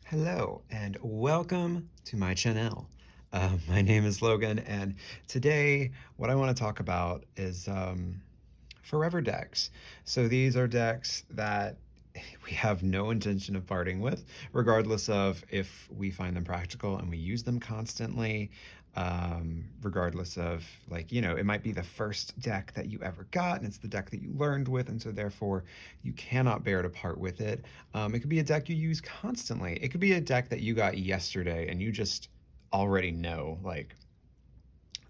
Hello and welcome to my channel. My name is Logan, and today what I want to talk about is forever decks. So these are decks that we have no intention of parting with, regardless of if we find them practical and we use them constantly. Regardless of, like, it might be the first deck that you ever got and it's the deck that you learned with, and so therefore you cannot bear to part with it. It could be a deck you use constantly. It could be a deck that you got yesterday and you just already know, like,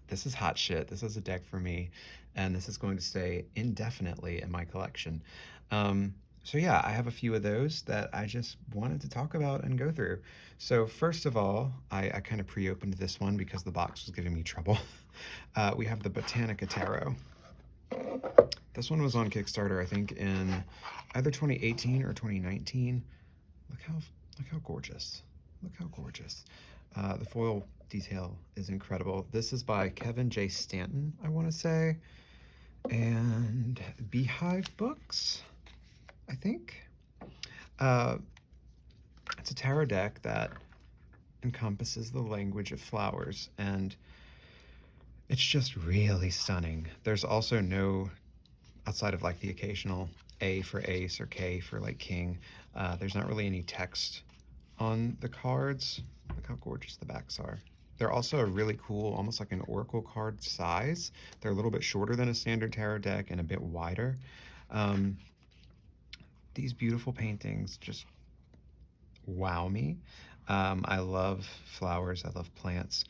this is hot shit. This is a deck for me, and this is going to stay indefinitely in my collection. So yeah, I have a few of those that I just wanted to talk about and go through. So first of all, I kind of pre-opened this one because the box was giving me trouble. We have the Botanica Tarot. This one was on Kickstarter, I think, in either 2018 or 2019. Look how gorgeous. Look how gorgeous. The foil detail is incredible. This is by Kevin J. Stanton, I want to say, and Beehive Books, I think. It's a tarot deck that encompasses the language of flowers, and it's just really stunning. There's also no, outside of like the occasional A for ace or K for like king, there's not really any text on the cards. Look how gorgeous the backs are. They're also a really cool, almost like an oracle card size. They're a little bit shorter than a standard tarot deck and a bit wider. These beautiful paintings just wow me. I love flowers. I love plants.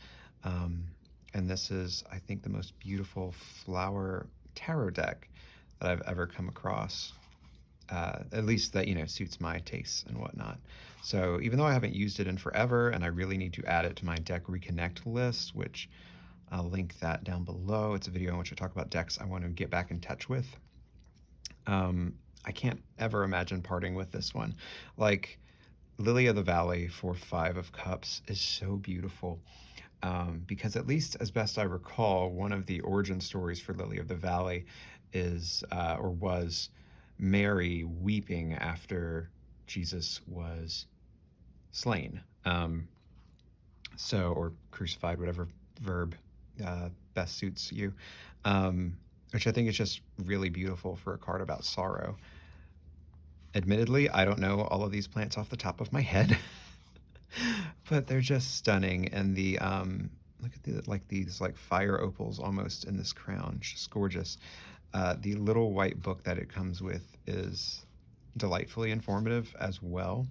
And this is, I think, the most beautiful flower tarot deck that I've ever come across. At least that, suits my tastes and whatnot. So even though I haven't used it in forever and I really need to add it to my deck reconnect list, which I'll link that down below. It's a video in which I talk about decks I want to get back in touch with. I can't ever imagine parting with this one. Like, Lily of the Valley for 5 of Cups is so beautiful. Because at least as best I recall, one of the origin stories for Lily of the Valley is, or was, Mary weeping after Jesus was slain. Or crucified, whatever verb best suits you. Which I think is just really beautiful for a card about sorrow. Admittedly, I don't know all of these plants off the top of my head, but they're just stunning. And the look at these fire opals almost in this crown, it's just gorgeous. The little white book that it comes with is delightfully informative as well.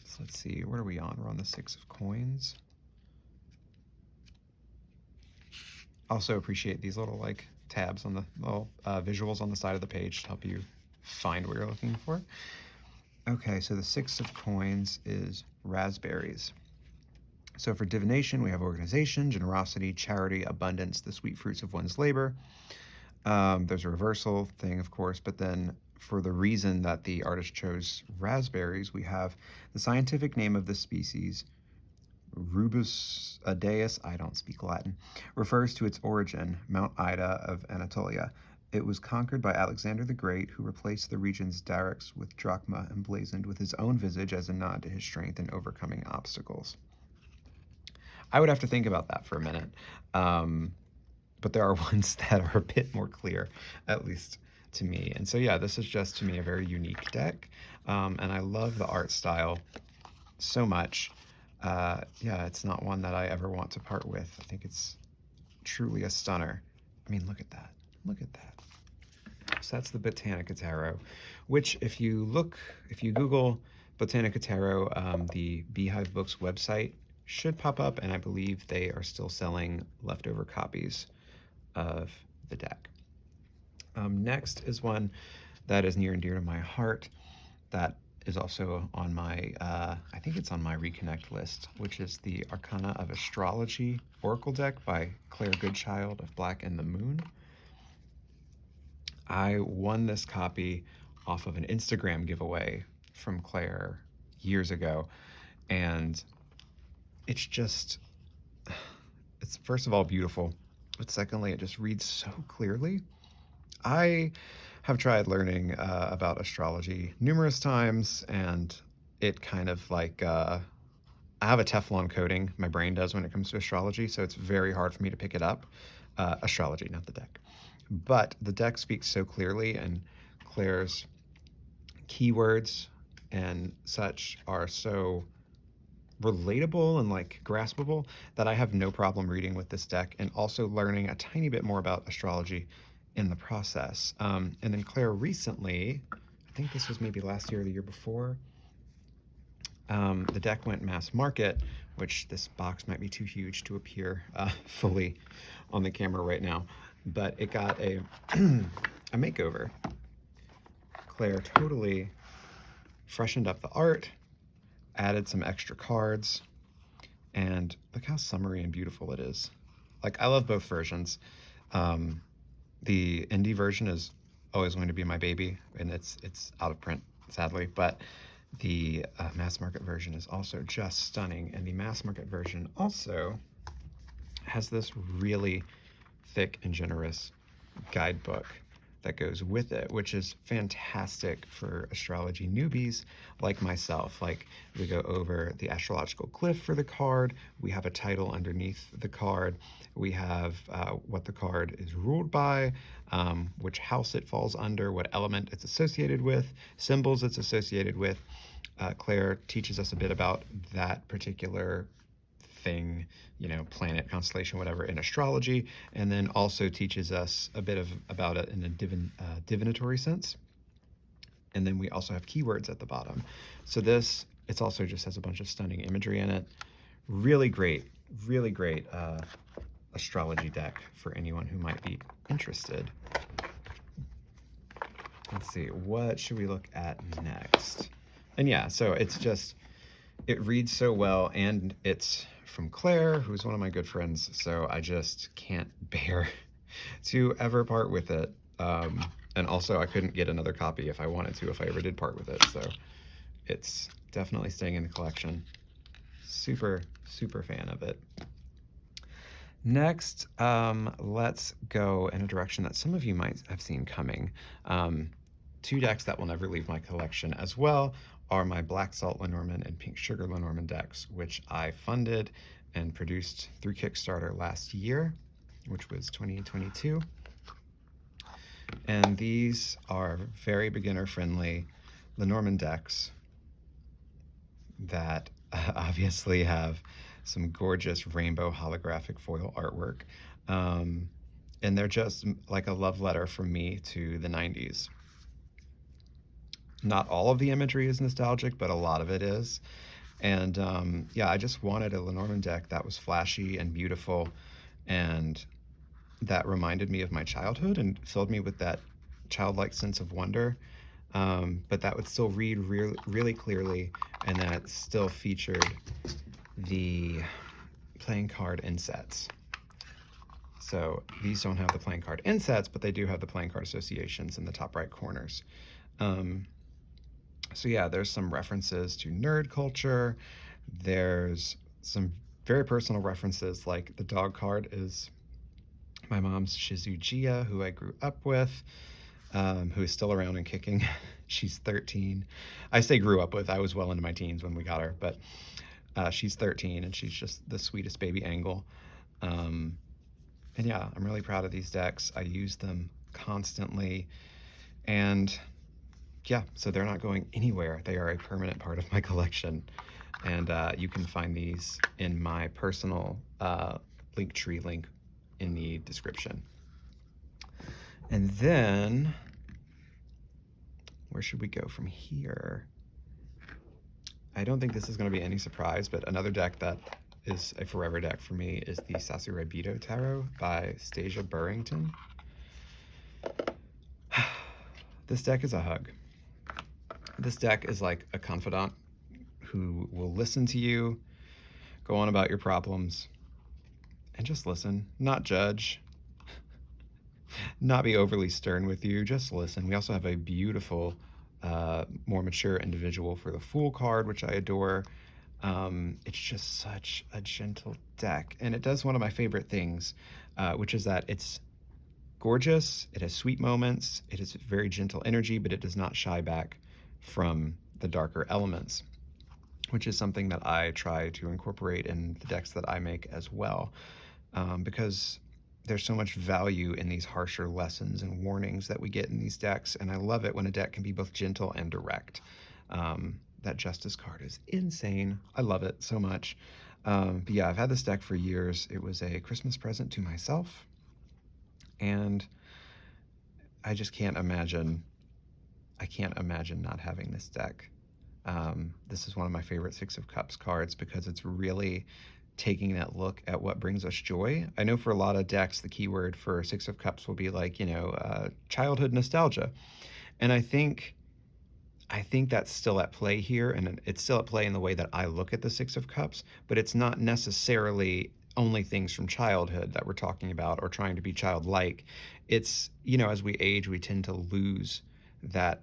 So let's see, what are we on? We're on the 6 of Coins. Also appreciate these little tabs on the little visuals on the side of the page to help you find what you're looking for. Okay, so the 6 of Coins is raspberries. So for divination, we have organization, generosity, charity, abundance, the sweet fruits of one's labor. There's a reversal thing, of course, but then for the reason that the artist chose raspberries, we have the scientific name of this species, Rubus adeus, I don't speak Latin, refers to its origin, Mount Ida of Anatolia. It was conquered by Alexander the Great, who replaced the region's darics with drachma emblazoned with his own visage as a nod to his strength in overcoming obstacles. I would have to think about that for a minute. But there are ones that are a bit more clear, at least to me. And so yeah, this is just, to me, a very unique deck. And I love the art style so much. Yeah, it's not one that I ever want to part with. I think it's truly a stunner. I mean, look at that. Look at that. So that's the Botanica Tarot, which if you Google Botanica Tarot, the Beehive Books website should pop up, and I believe they are still selling leftover copies of the deck. Next is one that is near and dear to my heart, that is also on my, I think it's on my reconnect list, which is the Arcana of Astrology Oracle deck by Claire Goodchild of Black and the Moon. I won this copy off of an Instagram giveaway from Claire years ago, and it's just, it's first of all beautiful, but secondly, it just reads so clearly. I have tried learning about astrology numerous times, and it kind of like I have a Teflon coating, my brain does, when it comes to astrology, so it's very hard for me to pick it up. Astrology, not the deck. But the deck speaks so clearly, and Claire's keywords and such are so relatable and like graspable that I have no problem reading with this deck and also learning a tiny bit more about astrology in the process. And then Claire recently, I think this was maybe last year or the year before, the deck went mass market, which this box might be too huge to appear fully on the camera right now, but it got a a makeover. Claire totally freshened up the art, added some extra cards, and look how summery and beautiful it is. Like, I love both versions. The indie version is always going to be my baby, and it's out of print, sadly, but the mass market version is also just stunning, and the mass market version also has this really thick and generous guidebook that goes with it, which is fantastic for astrology newbies like myself. Like, we go over the astrological glyph for the card, we have a title underneath the card, we have what the card is ruled by, which house it falls under, what element it's associated with, symbols it's associated with. Claire teaches us a bit about that particular thing, planet, constellation, whatever, in astrology, and then also teaches us a bit about it in a divinatory sense. And then we also have keywords at the bottom. So it's also just has a bunch of stunning imagery in it. Really great astrology deck for anyone who might be interested. Let's see, what should we look at next? And yeah, so it reads so well, and it's from Claire, who's one of my good friends, so I just can't bear to ever part with it. And also, I couldn't get another copy if I wanted to, if I ever did part with it, so it's definitely staying in the collection. Super fan of it. Next, let's go in a direction that some of you might have seen coming. Two decks that will never leave my collection as well are my Black Salt Lenormand and Pink Sugar Lenormand decks, which I funded and produced through Kickstarter last year, which was 2022. And these are very beginner-friendly Lenormand decks that obviously have some gorgeous rainbow holographic foil artwork. And they're just like a love letter from me to the 90s. Not all of the imagery is nostalgic, but a lot of it is. And yeah, I just wanted a Lenormand deck that was flashy and beautiful, and that reminded me of my childhood and filled me with that childlike sense of wonder, but that would still read really clearly, and that still featured the playing card insets. So these don't have the playing card insets, but they do have the playing card associations in the top right corners. So yeah, there's some references to nerd culture. There's some very personal references, like the dog card is my mom's Shih Tzu Gia, who I grew up with, who is still around and kicking. She's 13. I say grew up with, I was well into my teens when we got her, but she's 13, and she's just the sweetest baby angle. And yeah, I'm really proud of these decks. I use them constantly, and yeah, so they're not going anywhere. They are a permanent part of my collection, and you can find these in my personal Linktree link in the description. And then, where should we go from here? I don't think this is going to be any surprise, but another deck that is a forever deck for me is the Sassy Ribito Tarot by Stasia Burrington. This deck is a hug. This deck is like a confidant who will listen to you, go on about your problems, and just listen, not judge, not be overly stern with you, just listen. We also have a beautiful, more mature individual for the Fool card, which I adore. It's just such a gentle deck, and it does one of my favorite things, which is that it's gorgeous. It has sweet moments. It is very gentle energy, but it does not shy back from the darker elements, which is something that I try to incorporate in the decks that I make as well, because there's so much value in these harsher lessons and warnings that we get in these decks, and I love it when a deck can be both gentle and direct. That Justice card is insane. I love it so much. But yeah, I've had this deck for years. It was a Christmas present to myself, and I just can't imagine not having this deck. This is one of my favorite Six of Cups cards because it's really taking that look at what brings us joy. I know for a lot of decks, the keyword for Six of Cups will be like, childhood nostalgia. And I think that's still at play here, and it's still at play in the way that I look at the Six of Cups, but it's not necessarily only things from childhood that we're talking about or trying to be childlike. It's, as we age, we tend to lose that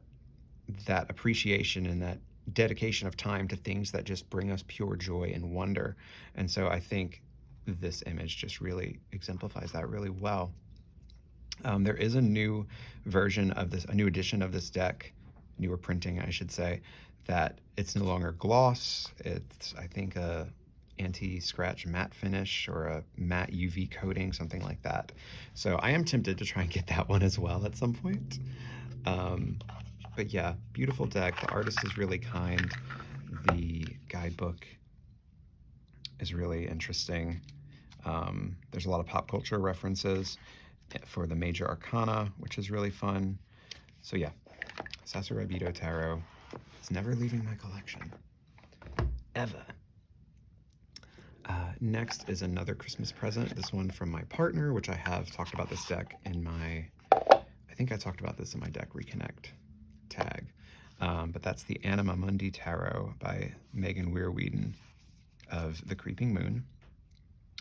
appreciation and that dedication of time to things that just bring us pure joy and wonder. And so I think this image just really exemplifies that really well. There is a new version of this, a new edition of this deck, newer printing, I should say, that it's no longer gloss. It's, I think, a anti-scratch matte finish or a matte UV coating, something like that. So I am tempted to try and get that one as well at some point. But yeah, beautiful deck. The artist is really kind. The guidebook is really interesting. There's a lot of pop culture references for the major arcana, which is really fun. So yeah, Sassy Ribito Tarot is never leaving my collection, ever. Next is another Christmas present, this one from my partner, which I have talked about this deck in my, I think I talked about this in my deck Reconnect tag, but that's the Anima Mundy Tarot by Megan Weir-Whedon of The Creeping Moon.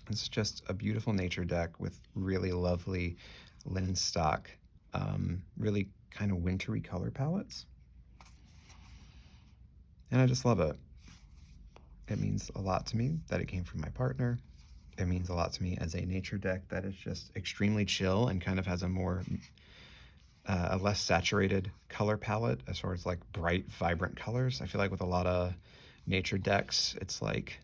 It's just a beautiful nature deck with really lovely linen stock, really kind of wintry color palettes. And I just love it. It means a lot to me that it came from my partner. It means a lot to me as a nature deck that is just extremely chill and kind of has a more, a less saturated color palette as far as like bright, vibrant colors. I feel like with a lot of nature decks, it's like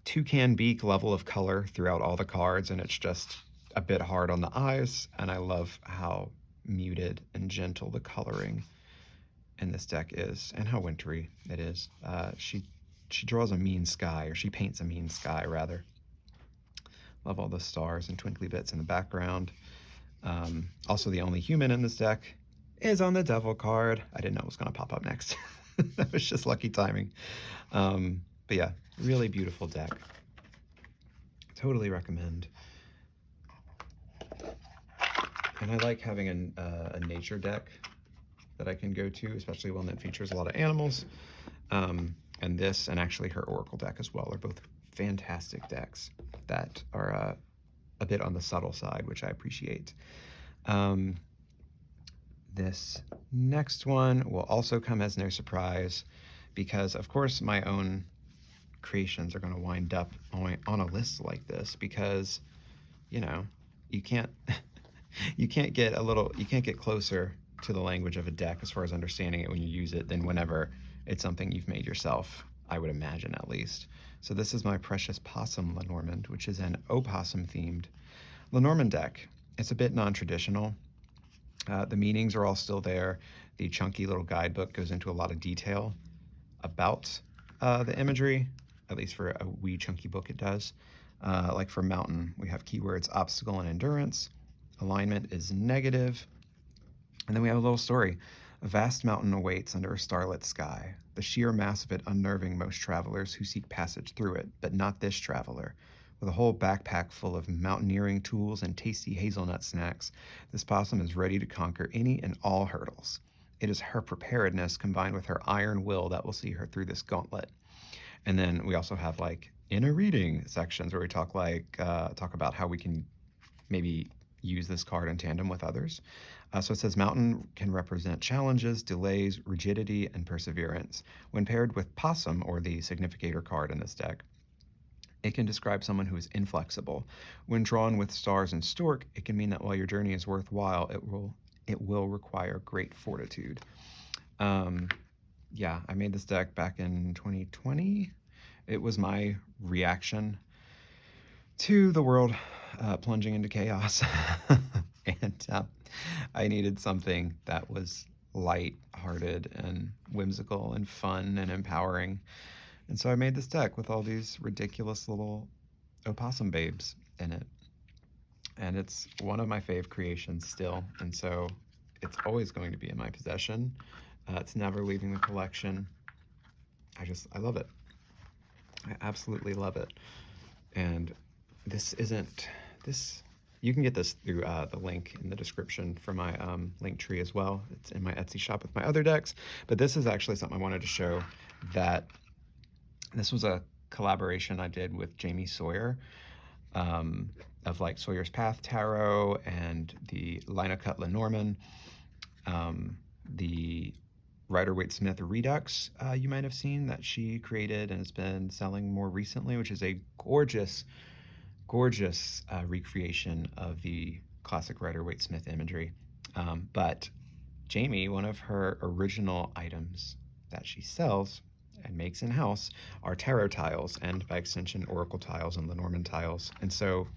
toucan beak level of color throughout all the cards, and it's just a bit hard on the eyes. And I love how muted and gentle the coloring in this deck is, and how wintry it is. She draws a mean sky, or she paints a mean sky rather. Love all the stars and twinkly bits in the background. Also, the only human in this deck is on the Devil card. I didn't know it was going to pop up next. That was just lucky timing. But yeah, really beautiful deck. Totally recommend. And I like having a nature deck that I can go to, especially one that features a lot of animals. And this, and actually her Oracle deck as well, are both fantastic decks that are a bit on the subtle side, which I appreciate. This next one will also come as no surprise, because of course my own creations are going to wind up on a list like this, because you can't you can't get closer to the language of a deck as far as understanding it when you use it than whenever it's something you've made yourself, I would imagine, at least. So this is my precious Possum Lenormand, which is an opossum themed Lenormand deck. It's a bit non-traditional. The meanings are all still there. The chunky little guidebook goes into a lot of detail about the imagery, at least for a wee chunky book it does. Like for mountain, we have keywords obstacle and endurance. Alignment is negative. And then we have a little story. A vast mountain awaits under a starlit sky, the sheer mass of it unnerving most travelers who seek passage through it, but not this traveler. With a whole backpack full of mountaineering tools and tasty hazelnut snacks, this possum is ready to conquer any and all hurdles. It is her preparedness combined with her iron will that will see her through this gauntlet. And then we also have like inner reading sections where we talk about how we can maybe use this card in tandem with others. So it says mountain can represent challenges, delays, rigidity, and perseverance. When paired with possum, or the significator card in this deck, It can describe someone who is inflexible. When drawn with stars and stork, it can mean that while your journey is worthwhile, it will require great fortitude. Yeah, I made this deck back in 2020. It was my reaction to the world plunging into chaos. And I needed something that was light-hearted and whimsical and fun and empowering. And so I made this deck with all these ridiculous little opossum babes in it. And it's one of my fave creations still. And so it's always going to be in my possession. It's never leaving the collection. I love it. I absolutely love it. And you can get this through the link in the description for my link tree as well. It's in my Etsy shop with my other decks. But this is actually something I wanted to show, that this was a collaboration I did with Jamie Sawyer of like Sawyer's Path Tarot and the Linocut Lenormand, the Rider-Waite-Smith Redux you might have seen that she created and has been selling more recently, which is a gorgeous recreation of the classic Rider-Waite-Smith imagery. But Jamie, one of her original items that she sells and makes in-house are tarot tiles, and by extension oracle tiles and Lenormand tiles. And so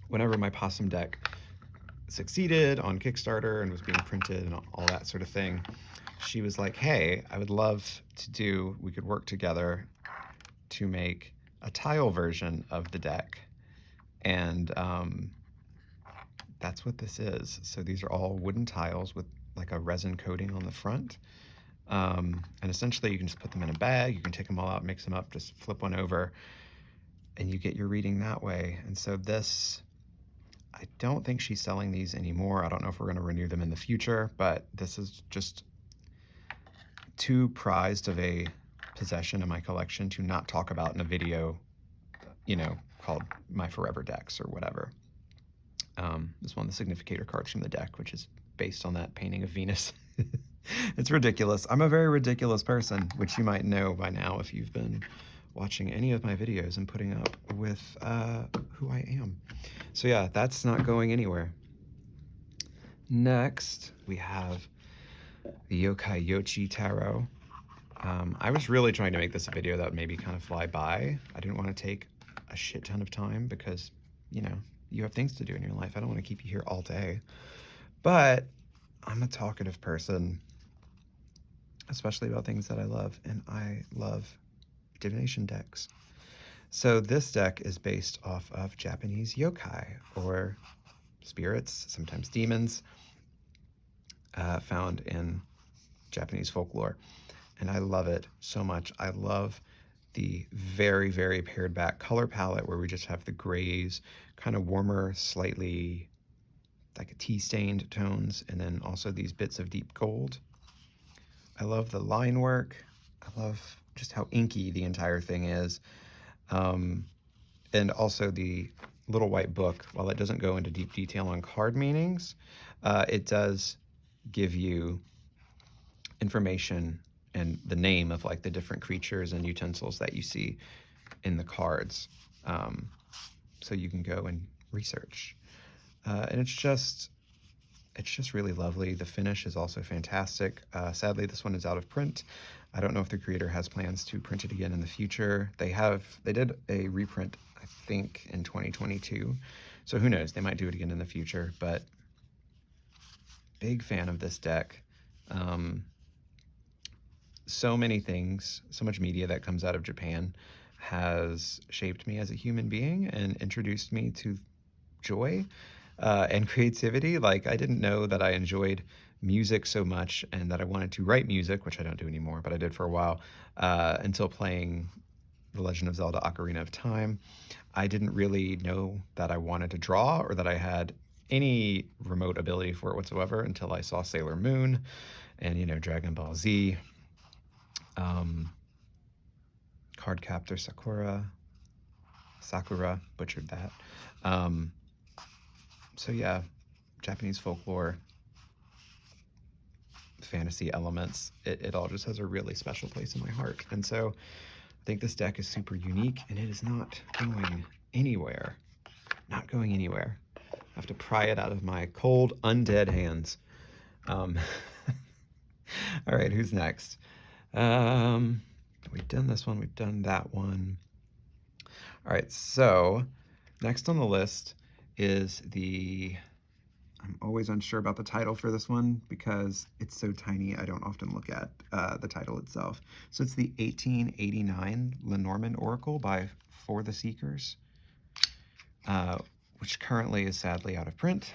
whenever my Possum deck succeeded on Kickstarter and was being printed and all that sort of thing, she was like, hey, I would love we could work together to make a tile version of the deck. And that's what this is. So these are all wooden tiles with like a resin coating on the front. And essentially you can just put them in a bag, you can take them all out, mix them up, just flip one over, and you get your reading that way. And so this, I don't think she's selling these anymore. I don't know if we're going to renew them in the future, but this is just too prized of a possession in my collection to not talk about in a video, called My Forever Decks or whatever. This is one of the significator cards from the deck, which is based on that painting of Venus. It's ridiculous. I'm a very ridiculous person, which you might know by now if you've been watching any of my videos and putting up with who I am. So yeah, that's not going anywhere. Next, we have the Yokai Yochi Tarot. I was really trying to make this a video that would maybe kind of fly by. I didn't want to take a shit ton of time because, you have things to do in your life. I don't want to keep you here all day. But I'm a talkative person, especially about things that I love, and I love divination decks. So this deck is based off of Japanese yokai, or spirits, sometimes demons, found in Japanese folklore. And I love it so much. I love the very, very pared back color palette where we just have the grays, kind of warmer, slightly like a tea-stained tones, and then also these bits of deep gold. I love the line work. I love just how inky the entire thing is. And also the little white book, while it doesn't go into deep detail on card meanings, it does give you information and the name of like the different creatures and utensils that you see in the cards. So you can go and research. And it's just really lovely. The finish is also fantastic. Sadly, this one is out of print. I don't know if the creator has plans to print it again in the future. They did a reprint, I think, in 2022. So who knows? They might do it again in the future. But big fan of this deck. So many things, so much media that comes out of Japan has shaped me as a human being and introduced me to joy and creativity. Like, I didn't know that I enjoyed music so much and that I wanted to write music, which I don't do anymore, but I did for a while, until playing The Legend of Zelda Ocarina of Time. I didn't really know that I wanted to draw or that I had any remote ability for it whatsoever until I saw Sailor Moon and, Dragon Ball Z. Cardcaptor Sakura, butchered that. So yeah, Japanese folklore, fantasy elements, it all just has a really special place in my heart. And so I think this deck is super unique, and it is not going anywhere. Not going anywhere. I have to pry it out of my cold, undead hands. All right, who's next? We've done this one, we've done that one. All right, so next on the list is I'm always unsure about the title for this one because it's so tiny, I don't often look at the title itself. So it's the 1889 Lenormand Oracle by For the Seekers, which currently is sadly out of print.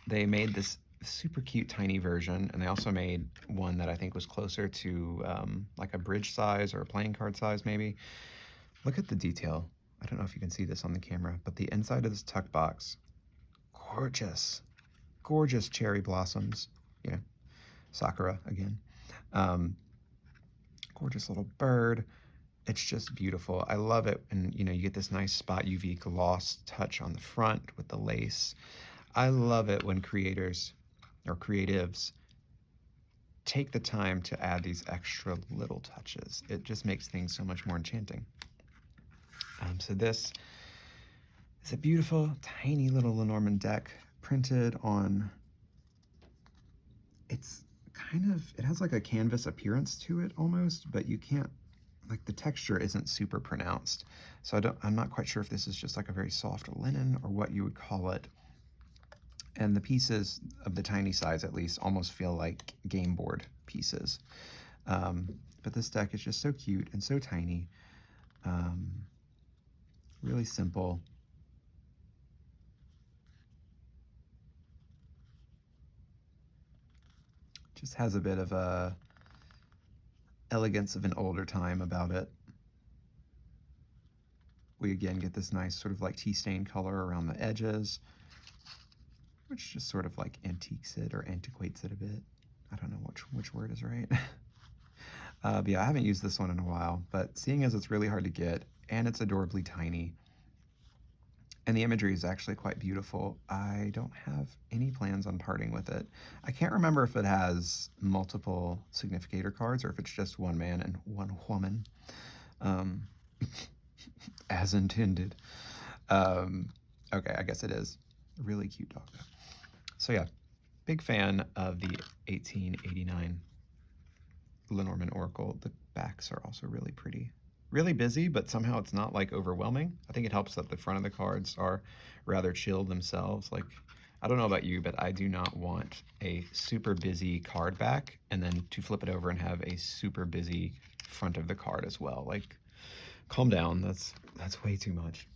They made this super cute tiny version, and they also made one that I think was closer to like a bridge size or a playing card size maybe. Look at the detail. I don't know if you can see this on the camera, but the inside of this tuck box, gorgeous, gorgeous cherry blossoms. Yeah, Sakura again. Gorgeous little bird. It's just beautiful. I love it. And you get this nice spot UV gloss touch on the front with the lace. I love it when creators or creatives take the time to add these extra little touches. It just makes things so much more enchanting. So this is a beautiful, tiny little Lenormand deck printed on, it has like a canvas appearance to it almost, but you can't, like the texture isn't super pronounced. So I'm not quite sure if this is just like a very soft linen or what you would call it. And the pieces of the tiny size, at least, almost feel like game board pieces. But this deck is just so cute and so tiny. Really simple. Just has a bit of a elegance of an older time about it. We again get this nice sort of like tea stain color around the edges, which just sort of like antiques it or antiquates it a bit. I don't know which word is right. But yeah, I haven't used this one in a while, but seeing as it's really hard to get and it's adorably tiny, and the imagery is actually quite beautiful, I don't have any plans on parting with it. I can't remember if it has multiple significator cards or if it's just one man and one woman, as intended. Okay, I guess it is. A really cute dog though. So yeah, big fan of the 1889 Lenormand Oracle. The backs are also really pretty. Really busy, but somehow it's not like overwhelming. I think it helps that the front of the cards are rather chilled themselves. Like, I don't know about you, but I do not want a super busy card back and then to flip it over and have a super busy front of the card as well. Like, calm down, that's way too much.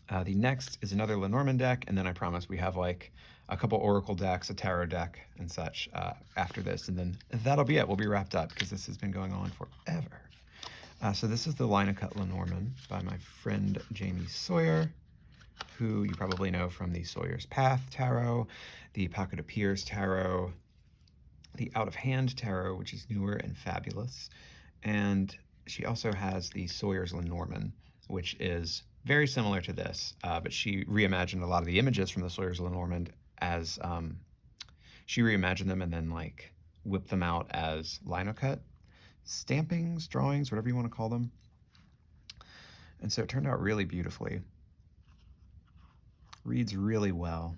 The next is another Lenormand deck, and then I promise we have like a couple Oracle decks, a Tarot deck, and such after this, and then that'll be it. We'll be wrapped up because this has been going on forever. So this is the Line of Cut Lenormand by my friend Jamie Sawyer, who you probably know from the Sawyer's Path Tarot, the Pocket of Peers Tarot, the Out of Hand Tarot, which is newer and fabulous, and she also has the Sawyer's Lenormand, which is very similar to this, but she reimagined a lot of the images from the Sawyer's Lenormand as, she reimagined them and then like whipped them out as linocut stampings, drawings, whatever you want to call them. And so it turned out really beautifully. Reads really well.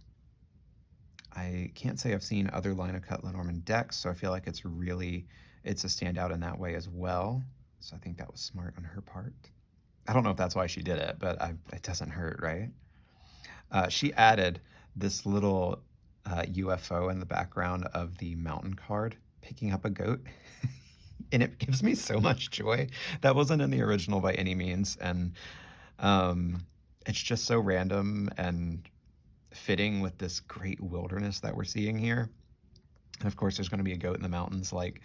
I can't say I've seen other linocut Lenormand decks, so I feel like it's a standout in that way as well. So I think that was smart on her part. I don't know if that's why she did it, but it doesn't hurt, right? She added this little UFO in the background of the mountain card, picking up a goat. And it gives me so much joy. That wasn't in the original by any means. And it's just so random and fitting with this great wilderness that we're seeing here. And of course, there's going to be a goat in the mountains. Like,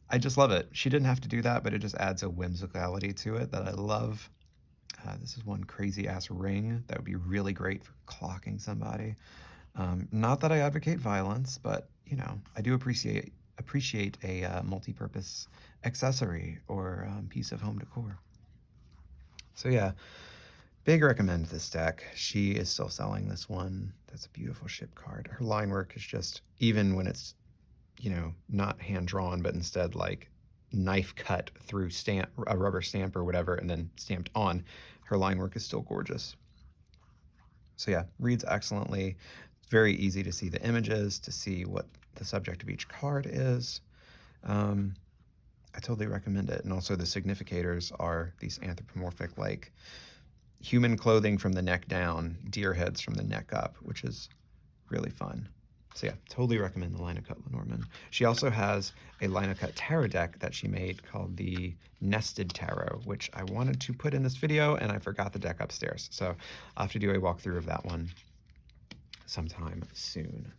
I just love it. She didn't have to do that, but it just adds a whimsicality to it that I love. This is one crazy ass ring that would be really great for clocking somebody. Not that I advocate violence, but I do appreciate a multi-purpose accessory or piece of home decor. So yeah, big recommend this deck. She is still selling this one. That's a beautiful ship card. Her line work is just, even when it's not hand drawn, but instead like knife cut through a rubber stamp or whatever and then stamped on, her line work is still gorgeous. So yeah, reads excellently. It's very easy to see the images, to see what the subject of each card is. I totally recommend it. And also the significators are these anthropomorphic, like human clothing from the neck down, deer heads from the neck up, which is really fun. So yeah, totally recommend the Linocut Lenormand. She also has a Linocut tarot deck that she made called the Nested Tarot, which I wanted to put in this video and I forgot the deck upstairs. So I'll have to do a walkthrough of that one sometime soon.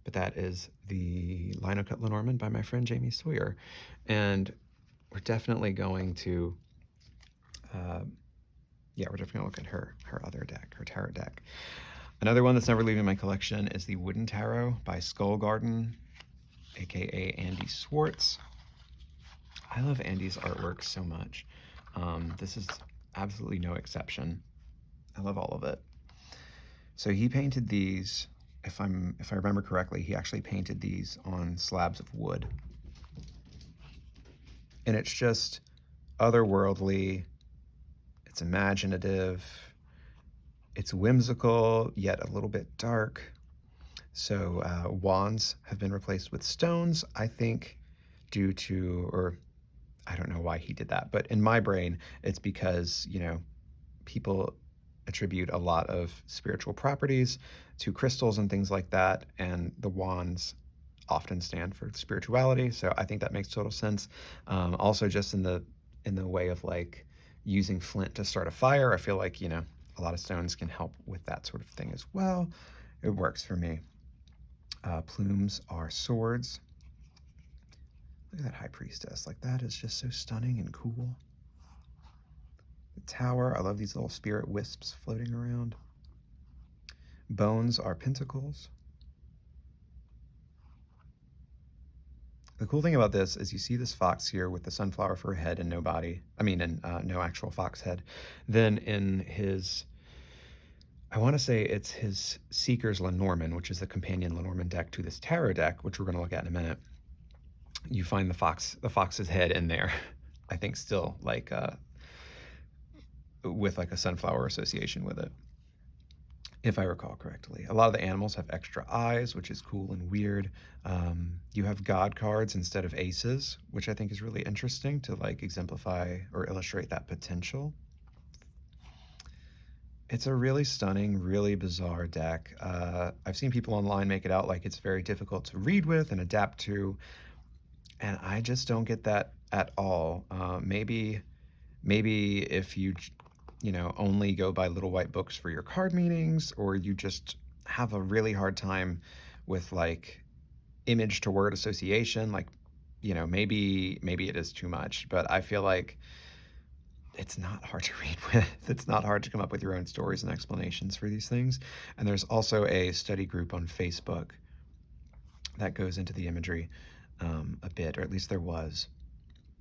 But that is the Linocut Lenormand by my friend Jamie Sawyer. And we're definitely going to, we're definitely going to look at her other deck, her tarot deck. Another one that's never leaving my collection is the Wooden Tarot by Skull Garden, aka Andy Swartz. I love Andy's artwork so much. This is absolutely no exception. I love all of it. So he painted these, if I remember correctly, he actually painted these on slabs of wood. And it's just otherworldly, it's imaginative, it's whimsical, yet a little bit dark. So wands have been replaced with stones, I think, due to, or I don't know why he did that, but in my brain, it's because, you know, people attribute a lot of spiritual properties to crystals and things like that, and the wands often stand for spirituality, so I think that makes total sense. Also, just in the way of like using flint to start a fire, I feel like, you know, a lot of stones can help with that sort of thing as well. It works for me. Plumes are swords. Look at that High Priestess. Like, that is just so stunning and cool. The Tower. I love these little spirit wisps floating around. Bones are pentacles. The cool thing about this is you see this fox here with the sunflower for a head and no body. I mean, and no actual fox head. Then in his, I want to say it's his Seeker's Lenorman, which is the companion Lenormand deck to this tarot deck, which we're going to look at in a minute. You find the fox's head in there. I think still like with like a sunflower association with it, if I recall correctly. A lot of the animals have extra eyes, which is cool and weird. You have God cards instead of aces, which I think is really interesting to like exemplify or illustrate that potential. It's a really stunning, really bizarre deck. I've seen people online make it out like it's very difficult to read with and adapt to, and I just don't get that at all. Maybe if you know, only go by little white books for your card meanings, or you just have a really hard time with like image to word association, like, you know, maybe it is too much, but I feel like it's not hard to read with. It's not hard to come up with your own stories and explanations for these things. And there's also a study group on Facebook that goes into the imagery a bit, or at least there was.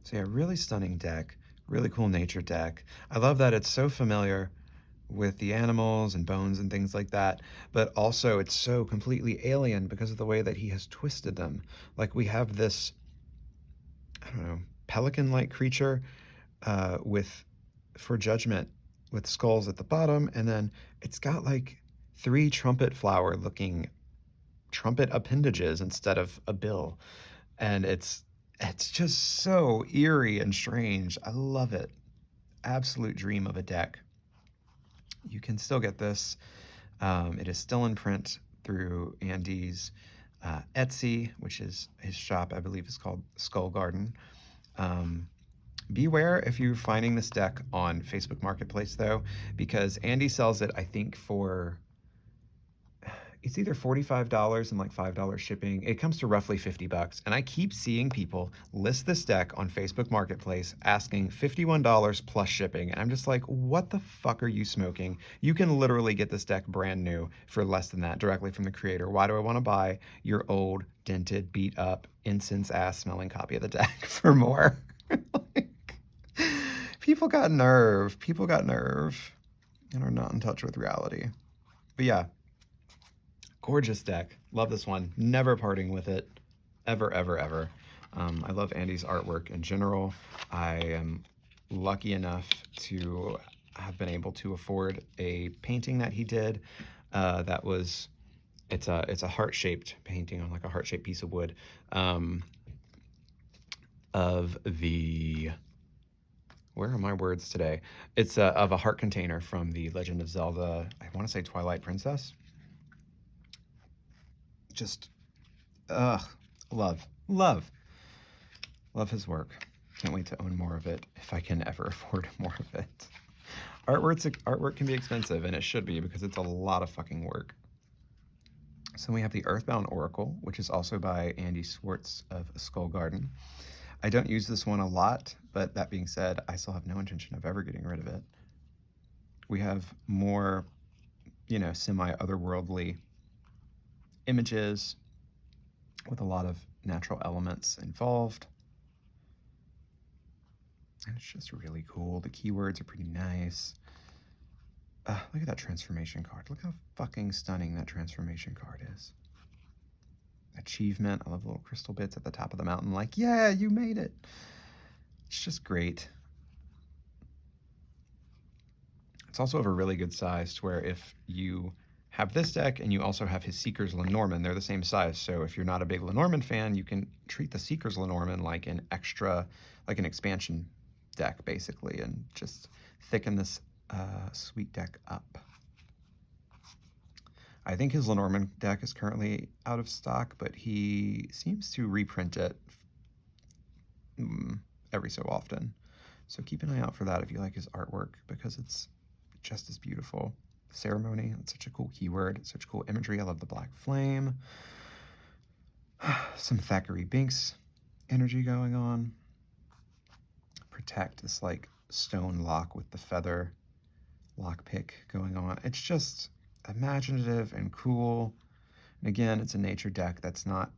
So yeah, really stunning deck, really cool nature deck. I love that it's so familiar with the animals and bones and things like that, but also it's so completely alien because of the way that he has twisted them. Like, we have this, I don't know, pelican-like creature for judgment with skulls at the bottom, and then it's got like 3 trumpet flower looking trumpet appendages instead of a bill, and it's just so eerie and strange. I love it. Absolute dream of a deck. You can still get this. It is still in print through Andy's Etsy, which is his shop, I believe is called Skull Garden. Beware if you're finding this deck on Facebook Marketplace, though, because Andy sells it, I think, for, it's either $45 and like $5 shipping. It comes to roughly $50. And I keep seeing people list this deck on Facebook Marketplace asking $51 plus shipping. And I'm just like, what the fuck are you smoking? You can literally get this deck brand new for less than that directly from the creator. Why do I want to buy your old, dented, beat up, incense ass smelling copy of the deck for more? Like, people got nerve. People got nerve and are not in touch with reality. But yeah, gorgeous deck. Love this one. Never parting with it. Ever, ever, ever. I love Andy's artwork in general. I am lucky enough to have been able to afford a painting that he did. It's a heart-shaped painting on like a heart-shaped piece of wood of the, where are my words today? It's of a heart container from the Legend of Zelda, I want to say Twilight Princess. Just, love his work. Can't wait to own more of it if I can ever afford more of it. Artwork can be expensive, and it should be because it's a lot of fucking work. So we have the Earthbound Oracle, which is also by Andy Swartz of Skull Garden. I don't use this one a lot, but that being said, I still have no intention of ever getting rid of it. We have more, semi-otherworldly images with a lot of natural elements involved. And it's just really cool. The keywords are pretty nice. Look at that transformation card. Look how fucking stunning that transformation card is. Achievement. I love the little crystal bits at the top of the mountain. Like, yeah, you made it. It's just great. It's also of a really good size to where if you have this deck and you also have his Seeker's Lenormand, they're the same size. So if you're not a big Lenormand fan, you can treat the Seeker's Lenormand like an expansion deck, basically, and just thicken this sweet deck up. I think his Lenormand deck is currently out of stock, but he seems to reprint it every so often. So keep an eye out for that if you like his artwork, because it's just as beautiful. Ceremony, that's such a cool keyword, such cool imagery. I love the black flame. Some Thackeray Binks energy going on. Protect, this like stone lock with the feather lockpick going on. It's just imaginative and cool. And again, it's a nature deck that's not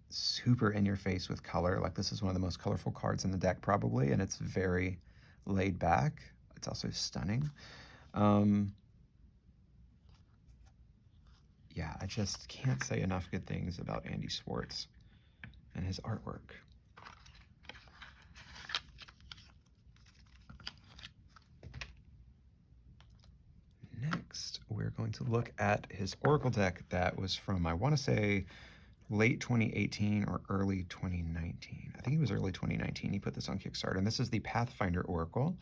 super in your face with color. Like, this is one of the most colorful cards in the deck probably, and it's very laid back. It's also stunning. Yeah, I just can't say enough good things about Andy Swartz and his artwork. Next, we're going to look at his Oracle deck that was from, I want to say, late 2018 or early 2019. I think it was early 2019. He put this on Kickstarter, and this is the Pathfinder Oracle.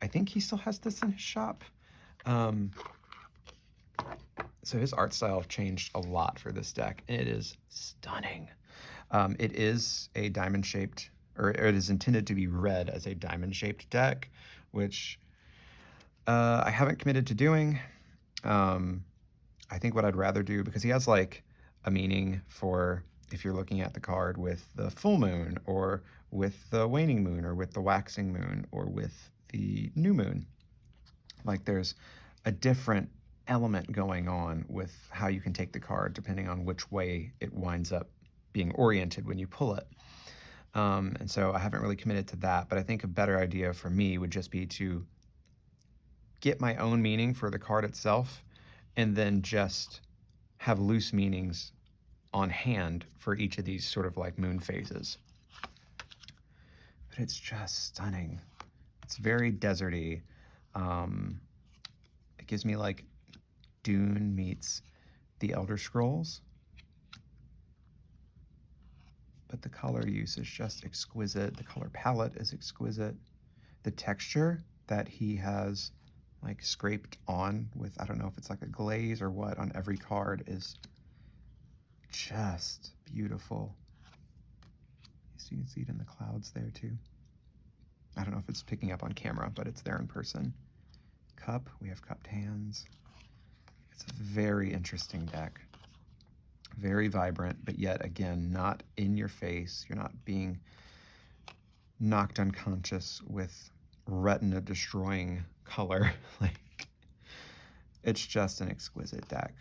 I think he still has this in his shop. So his art style changed a lot for this deck, and it is stunning. It is a diamond-shaped, or it is intended to be read as a diamond-shaped deck, which I haven't committed to doing. I think what I'd rather do, because he has like a meaning for if you're looking at the card with the full moon, or with the waning moon, or with the waxing moon, or with the new moon. Like, there's a different element going on with how you can take the card depending on which way it winds up being oriented when you pull it. And so I haven't really committed to that, but I think a better idea for me would just be to get my own meaning for the card itself, and then just have loose meanings on hand for each of these sort of like moon phases. But it's just stunning. It's very deserty. It gives me like Dune meets the Elder Scrolls. But the color use is just exquisite. The color palette is exquisite. The texture that he has like scraped on with, I don't know if it's like a glaze or what, on every card is just beautiful. So you can see it in the clouds there too. I don't know if it's picking up on camera, but it's there in person. Cup, we have cupped hands. It's a very interesting deck. Very vibrant, but yet again, not in your face. You're not being knocked unconscious with retina destroying color. Like, it's just an exquisite deck.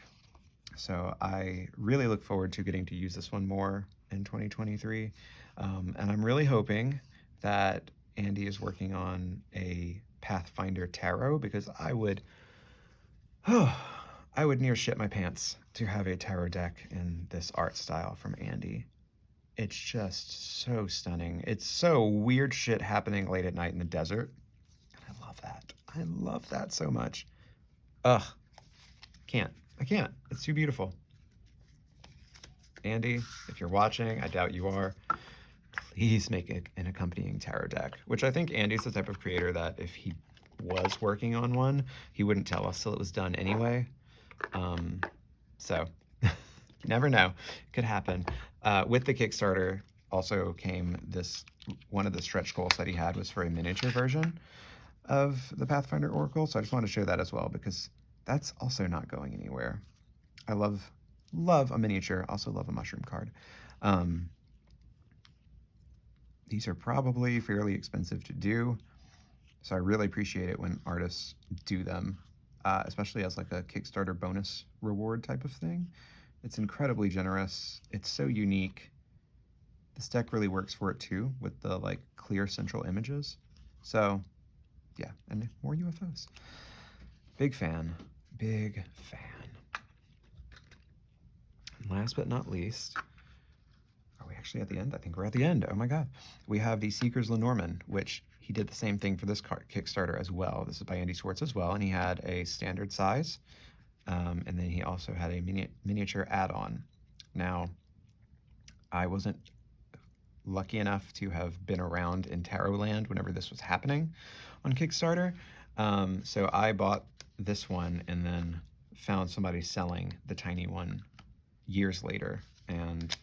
So I really look forward to getting to use this one more in 2023. And I'm really hoping that Andy is working on a Pathfinder Tarot, because I would near shit my pants to have a tarot deck in this art style from Andy. It's just so stunning. It's so weird shit happening late at night in the desert. And I love that. I love that so much. Ugh. Can't. I can't. It's too beautiful. Andy, if you're watching, I doubt you are, please make an accompanying tarot deck, which I think Andy's the type of creator that if he was working on one, he wouldn't tell us till it was done anyway. So you never know. Could happen. With the Kickstarter also came this, one of the stretch goals that he had was for a miniature version of the Pathfinder Oracle. So I just want to show that as well, because that's also not going anywhere. I love a miniature. Also love a mushroom card. These are probably fairly expensive to do, so I really appreciate it when artists do them, especially as like a Kickstarter bonus reward type of thing. It's incredibly generous. It's so unique. This deck really works for it too, with the like clear central images. So yeah, and more UFOs. Big fan. Big fan. And last but not least, are we actually at the end? I think we're at the end. Oh my god. We have the Seeker's Lenormand, which he did the same thing for this Kickstarter as well. This is by Andy Swartz as well, and he had a standard size, and then he also had a miniature add-on. Now, I wasn't lucky enough to have been around in Tarot Land whenever this was happening on Kickstarter, so I bought this one and then found somebody selling the tiny one years later, and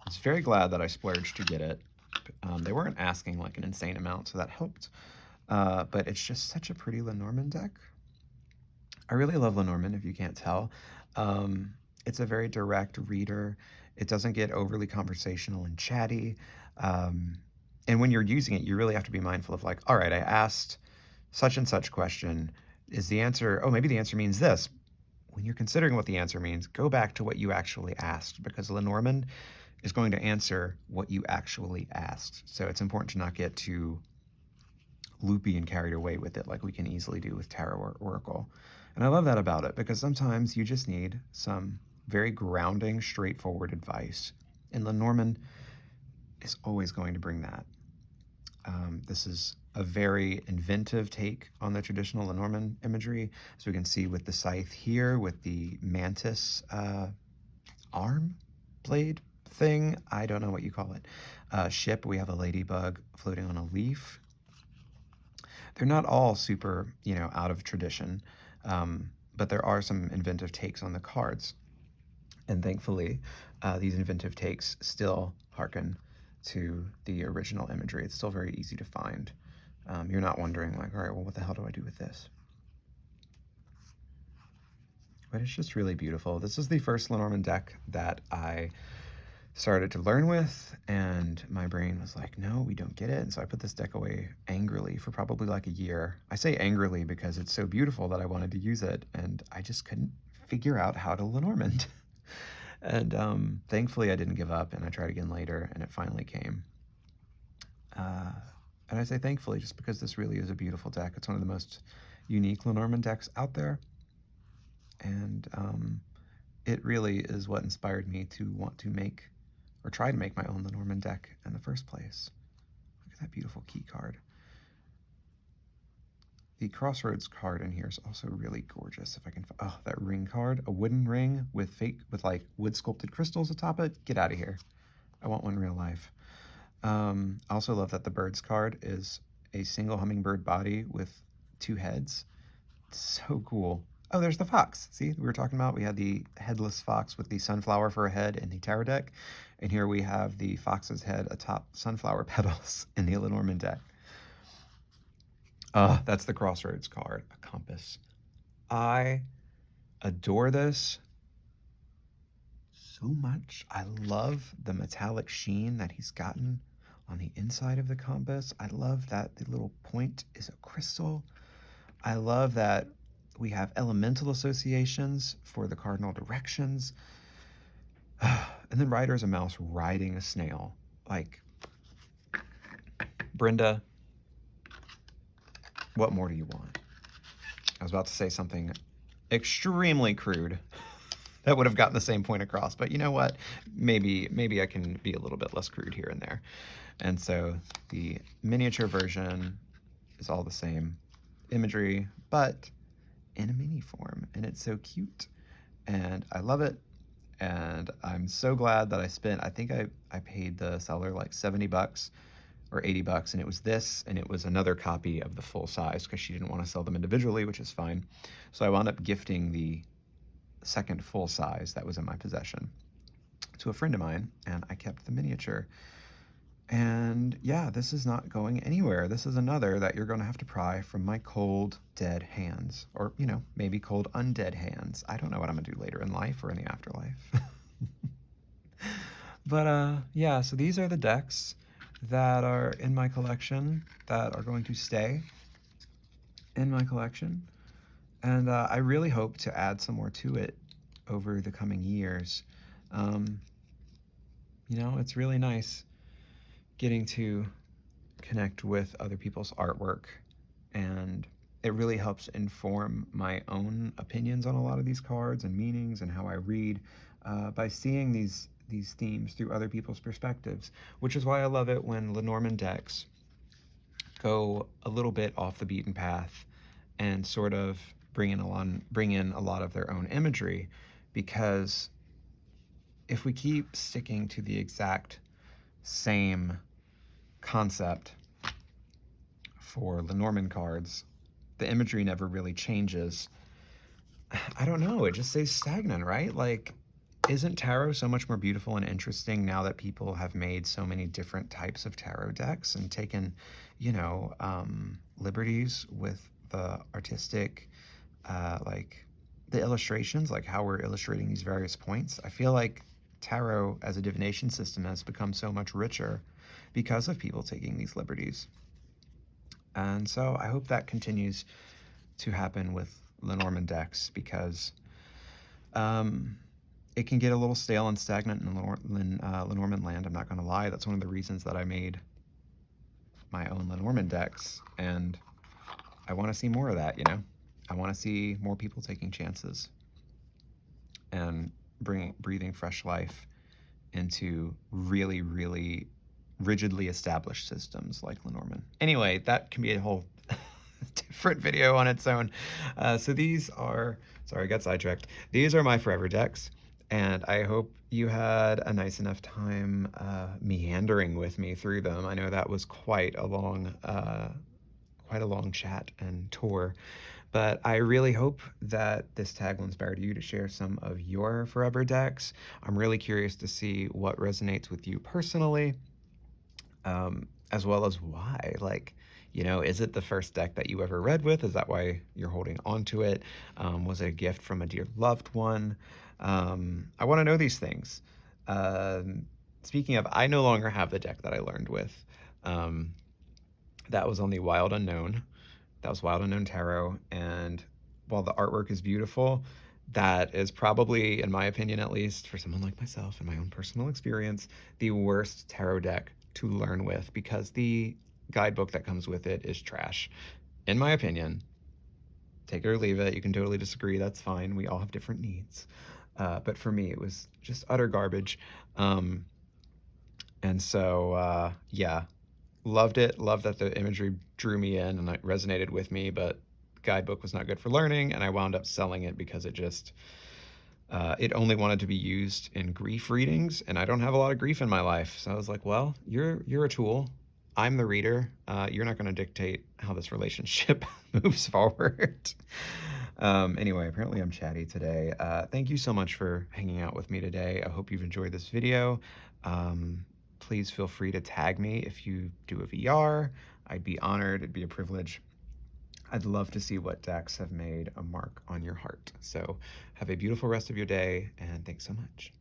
I was very glad that I splurged to get it. They weren't asking like an insane amount, so that helped. But it's just such a pretty Lenormand deck. I really love Lenormand, if you can't tell. It's a very direct reader. It doesn't get overly conversational and chatty. And when you're using it, you really have to be mindful of like, all right, I asked such and such question. Is the answer, oh, maybe the answer means this. When you're considering what the answer means, go back to what you actually asked, because Lenormand is going to answer what you actually asked. So it's important to not get too loopy and carried away with it like we can easily do with Tarot or Oracle. And I love that about it, because sometimes you just need some very grounding, straightforward advice. And Lenormand is always going to bring that. This is a very inventive take on the traditional Lenormand imagery. So we can see with the scythe here, with the mantis arm blade thing, I don't know what you call it. Ship, we have a ladybug floating on a leaf. They're not all super, out of tradition, but there are some inventive takes on the cards. And thankfully, these inventive takes still harken to the original imagery. It's still very easy to find. You're not wondering like, all right, well, what the hell do I do with this? But it's just really beautiful. This is the first Lenormand deck that I started to learn with, and my brain was like, no, we don't get it. And so I put this deck away angrily for probably like a year. I say angrily because it's so beautiful that I wanted to use it, and I just couldn't figure out how to Lenormand. And thankfully I didn't give up, and I tried again later, and it finally came. And I say thankfully just because this really is a beautiful deck. It's one of the most unique Lenormand decks out there. And it really is what inspired me to want to make, or try to make, my own Lenormand deck in the first place. Look at that beautiful key card. The Crossroads card in here is also really gorgeous. If I can, oh, that ring card, a wooden ring with like wood sculpted crystals atop it. Get out of here. I want one in real life. I also love that the birds card is a single hummingbird body with 2 heads. It's so cool. Oh, there's the fox. See, we were talking about, we had the headless fox with the sunflower for a head in the tarot deck. And here we have the fox's head atop sunflower petals in the Lenormand deck. That's the Crossroads card, a compass. I adore this so much. I love the metallic sheen that he's gotten on the inside of the compass. I love that the little point is a crystal. I love that we have elemental associations for the cardinal directions. And then rider is a mouse riding a snail. Like, Brenda, what more do you want? I was about to say something extremely crude, that would have gotten the same point across. But you know what? Maybe I can be a little bit less crude here and there. And so the miniature version is all the same imagery, but in a mini form, and it's so cute, and I love it. And I'm so glad that I think I paid the seller like 70 bucks or 80 bucks, and it was this, and it was another copy of the full size because she didn't want to sell them individually, which is fine. So I wound up gifting the second full size that was in my possession to a friend of mine, and I kept the miniature. And yeah, this is not going anywhere. This is another that you're going to have to pry from my cold, dead hands. Or, you know, maybe cold, undead hands. I don't know what I'm going to do later in life or in the afterlife. But yeah, so these are the decks that are in my collection that are going to stay in my collection. And I really hope to add some more to it over the coming years. You know, it's really nice getting to connect with other people's artwork, and it really helps inform my own opinions on a lot of these cards and meanings and how I read by seeing these themes through other people's perspectives, which is why I love it when Lenormand decks go a little bit off the beaten path and sort of bring in a lot of their own imagery, because if we keep sticking to the exact same concept for Lenormand cards, the imagery never really changes. I don't know, it just stays stagnant, right? Like, isn't tarot so much more beautiful and interesting now that people have made so many different types of tarot decks and taken, you know, liberties with the artistic, like the illustrations, like how we're illustrating these various points? I feel like tarot as a divination system has become so much richer because of people taking these liberties. And so I hope that continues to happen with Lenormand decks, because it can get a little stale and stagnant in Lenormand land. I'm not going to lie. That's one of the reasons that I made my own Lenormand decks, and I want to see more of that, you know? I want to see more people taking chances and breathing fresh life into really, really rigidly established systems like Lenormand. Anyway, that can be a whole different video on its own. So these are, sorry, I got sidetracked. These are my forever decks, and I hope you had a nice enough time meandering with me through them. I know that was quite a long chat and tour, but I really hope that this tag will inspire you to share some of your forever decks. I'm really curious to see what resonates with you personally, as well as why. Like, you know, is it the first deck that you ever read with? Is that why you're holding on to it? Was it a gift from a dear loved one? I want to know these things. Speaking of, I no longer have the deck that I learned with. That was on the Wild Unknown. That was Wild Unknown Tarot, and while the artwork is beautiful, that is probably, in my opinion at least, for someone like myself and my own personal experience, the worst tarot deck to learn with, because the guidebook that comes with it is trash, in my opinion. Take it or leave it. You can totally disagree. That's fine. We all have different needs. But for me, it was just utter garbage. And so, yeah, loved it. Loved that the imagery drew me in and it resonated with me, but the guidebook was not good for learning, and I wound up selling it because it just, it only wanted to be used in grief readings, and I don't have a lot of grief in my life. So I was like, well, you're a tool. I'm the reader. You're not going to dictate how this relationship moves forward. Anyway, apparently I'm chatty today. Thank you so much for hanging out with me today. I hope you've enjoyed this video. Please feel free to tag me if you do a VR. I'd be honored. It'd be a privilege. I'd love to see what decks have made a mark on your heart. So have a beautiful rest of your day, and thanks so much.